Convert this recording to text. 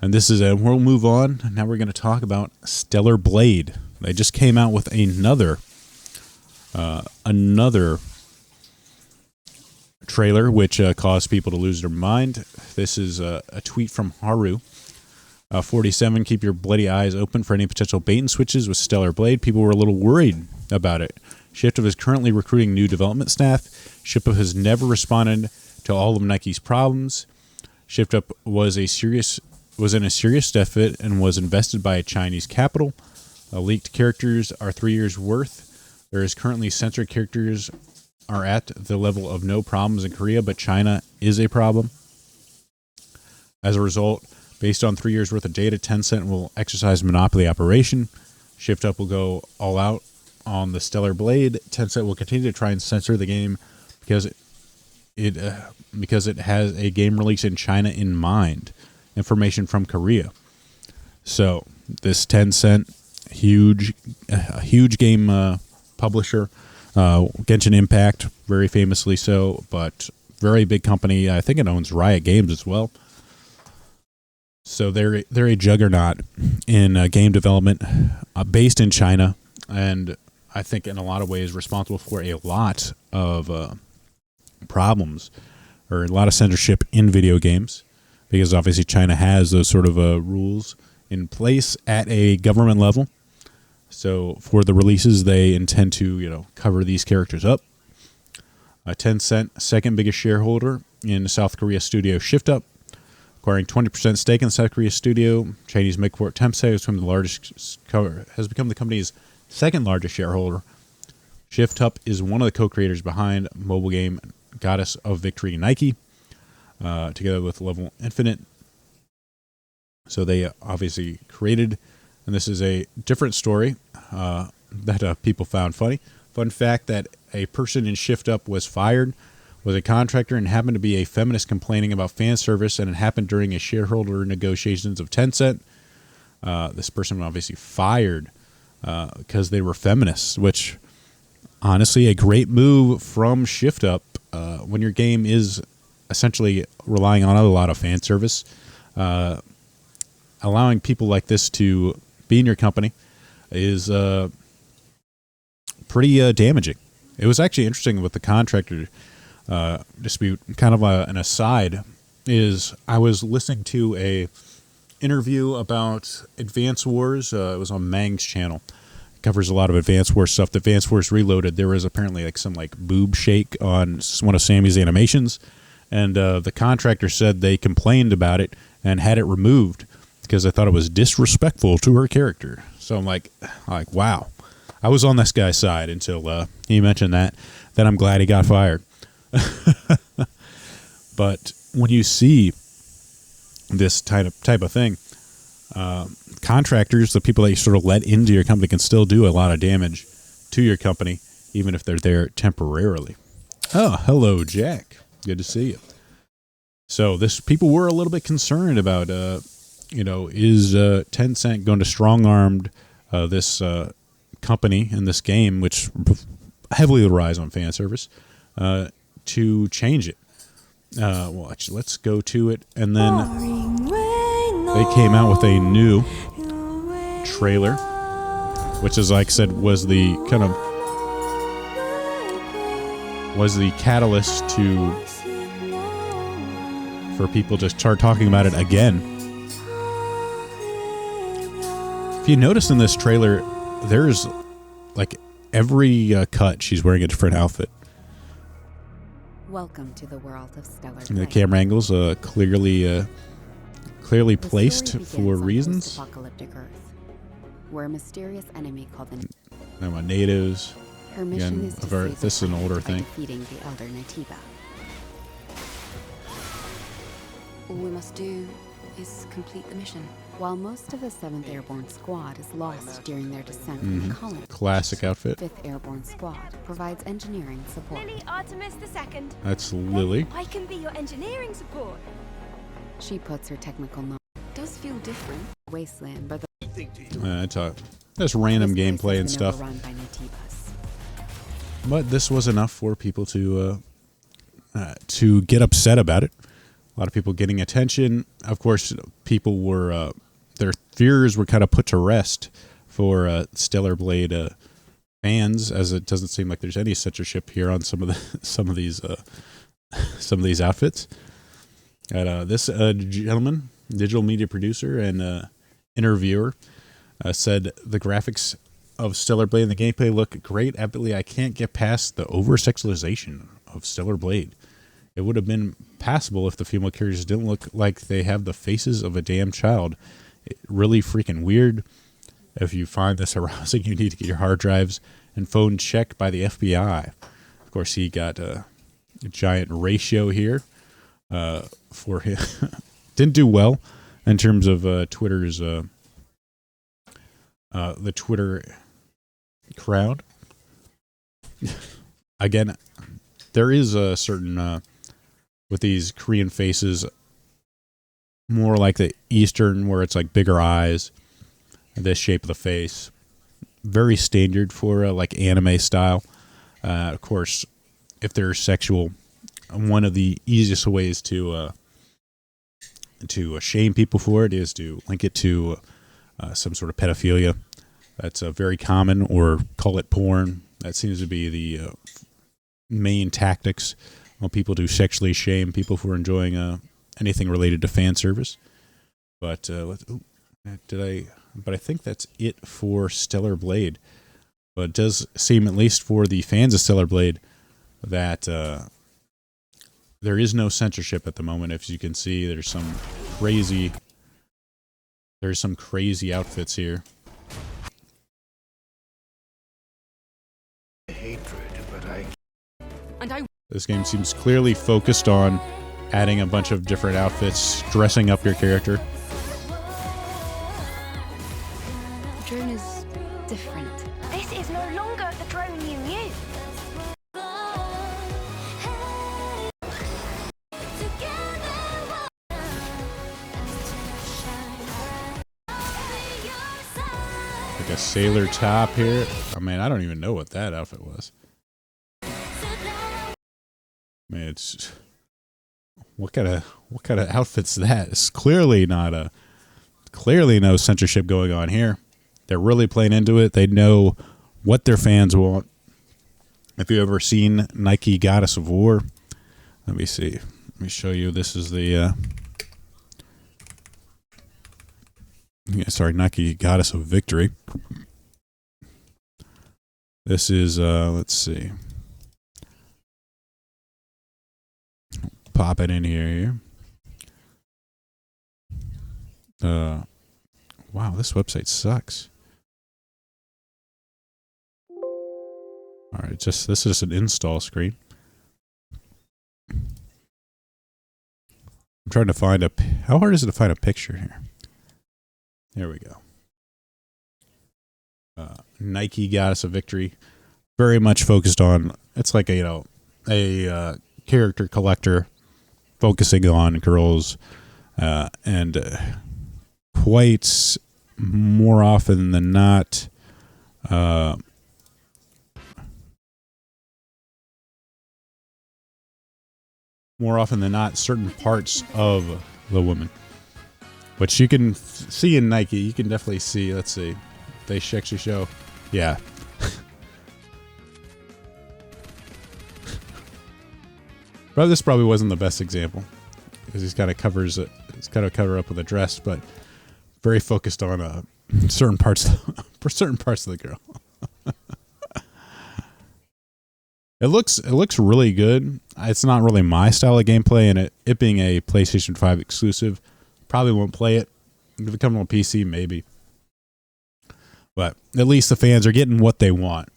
And this is we'll move on. Now we're going to talk about Stellar Blade. They just came out with another trailer, which caused people to lose their mind. This is a tweet from Haru. 47, keep your bloody eyes open for any potential bait and switches with Stellar Blade. People were a little worried about it. Shift Up is currently recruiting new development staff. Shift Up has never responded to all of Nike's problems. Shift Up was in a serious deficit and was invested by a Chinese capital. Leaked characters are 3 years worth. There is currently censored characters are at the level of no problems in Korea, but China is a problem. As a result, based on 3 years worth of data, Tencent will exercise monopoly operation. Shift Up will go all out on the Stellar Blade. Tencent will continue to try and censor the game because it has a game release in China in mind. Information from Korea. So this Tencent, huge game publisher, Genshin Impact, very famously so, but very big company. I think it owns Riot Games as well. So they're a juggernaut in game development, based in China, and I think in a lot of ways responsible for a lot of problems or a lot of censorship in video games, because obviously China has those sort of rules in place at a government level. So for the releases, they intend to cover these characters up. Tencent, second biggest shareholder in South Korea studio Shift Up, acquiring 20% stake in the South Korea studio. Chinese megaport Tencent has become the company's second largest shareholder. Shift Up is one of the co-creators behind mobile game Goddess of Victory Nike, together with Level Infinite. So they obviously created, and this is a different story that people found funny. Fun fact that a person in Shift Up was fired, was a contractor, and happened to be a feminist complaining about fan service, and it happened during a shareholder negotiations of Tencent. This person was obviously fired because they were feminists, which honestly a great move from Shift Up when your game is essentially relying on a lot of fan service. Allowing people like this to be in your company is pretty damaging. It was actually interesting with the contractor dispute. Kind of an aside is I was listening to a interview about Advance Wars. It was on Mang's channel. It covers a lot of Advance Wars stuff. The Advance Wars Reloaded, there was apparently some boob shake on one of Sammy's animations, and the contractor said they complained about it and had it removed because I thought it was disrespectful to her character. So I'm like, wow. I was on this guy's side until he mentioned that. Then I'm glad he got fired. But when you see this type of thing, contractors, the people that you sort of let into your company, can still do a lot of damage to your company, even if they're there temporarily. Oh, hello, Jack. Good to see you. So people were a little bit concerned about, is Tencent going to strong-arm this company in this game, which heavily relies on fan service, to change it. Well, actually, let's go to it. And then they came out with a new trailer, which, as like I said, was the catalyst for people to start talking about it again. If you notice in this trailer, there's every cut she's wearing a different outfit. Welcome to the world of Stellar Blade. And the camera angles clearly placed for reasons. Apocalyptic Earth, where a mysterious enemy called the natives. Her mission Again, is to save this is an older by thing. defeating the Elder Natiba. All we must do is complete the mission. While most of the 7th Airborne Squad is lost during their descent from the colony, Classic outfit. 5th Airborne Squad provides engineering support. Lily Artemis II. That's Lily. I can be your engineering support. She puts her technical knowledge. Does feel different. Wasteland, but that's random this place gameplay and has been stuff. overrun by Natibas. But this was enough for people to get upset about it. A lot of people getting attention. Of course, people were their fears were kind of put to rest for Stellar Blade fans, as it doesn't seem like there's any censorship here on some of these outfits. And this gentleman, digital media producer and interviewer, said the graphics of Stellar Blade and the gameplay look great. Evidently, I can't get past the over-sexualization of Stellar Blade. It would have been passable if the female characters didn't look like they have the faces of a damn child. Really freaking weird. If you find this arousing, you need to get your hard drives and phone checked by the FBI. Of course, he got a giant ratio here for him. Didn't do well in terms of Twitter's the Twitter crowd. Again, there is a certain with these Korean faces, more like the Eastern, where it's like bigger eyes, this shape of the face, very standard for like anime style. Of course, if they're sexual, one of the easiest ways to shame people for it is to link it to some sort of pedophilia. That's very common, or call it porn. That seems to be the main tactics when people do sexually shame people for enjoying anything related to fan service. But But I think that's it for Stellar Blade. But it does seem, at least for the fans of Stellar Blade, that there is no censorship at the moment. As you can see, there's some crazy outfits here. This game seems clearly focused on adding a bunch of different outfits, dressing up your character. The drone is different. This is no longer the drone you knew. Like a sailor top here. I mean, I don't even know what that outfit was. Man, it's what kind of outfit's that? It's clearly no censorship going on here. They're really playing into it. They know what their fans want. If you've ever seen Nike Goddess of War, let me see. Let me show you. This is the Nike Goddess of Victory. This is let's see. Pop it in here. Wow, this website sucks. All right, this is just an install screen. I'm trying to find how hard is it to find a picture here? There we go. Nike Goddess of Victory, very much focused on. It's like a character collector, focusing on girls, and quite more often than not, certain parts of the woman, which you can see in Nike. You can definitely see. Let's see, they actually show, yeah. But this probably wasn't the best example because he's got to cover up with a dress, but very focused on certain parts of the girl. It looks really good. It's not really my style of gameplay, and it being a PlayStation 5 exclusive, probably won't play it. If it comes on PC, maybe. But at least the fans are getting what they want.